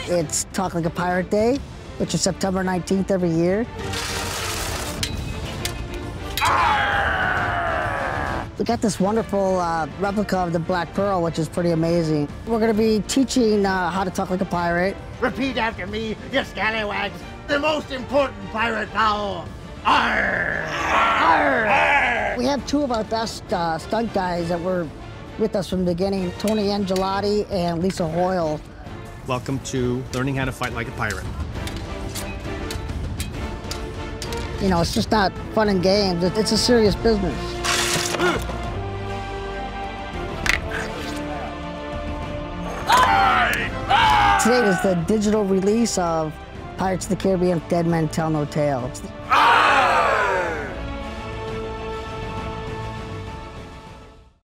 It's Talk Like a Pirate Day, which is September 19th every year. We got this wonderful replica of the Black Pearl, which is pretty amazing. We're going to be teaching how to talk like a pirate. Repeat after me, you scallywags. The most important pirate power. Arr! Arr! Arr! We have two of our best stunt guys that were with us from the beginning, Tony Angelotti and Lisa Hoyle. Welcome to learning how to fight like a pirate. You know, it's just not fun and games. It's a serious business. Today is the digital release of Pirates of the Caribbean: Dead Men Tell No Tales.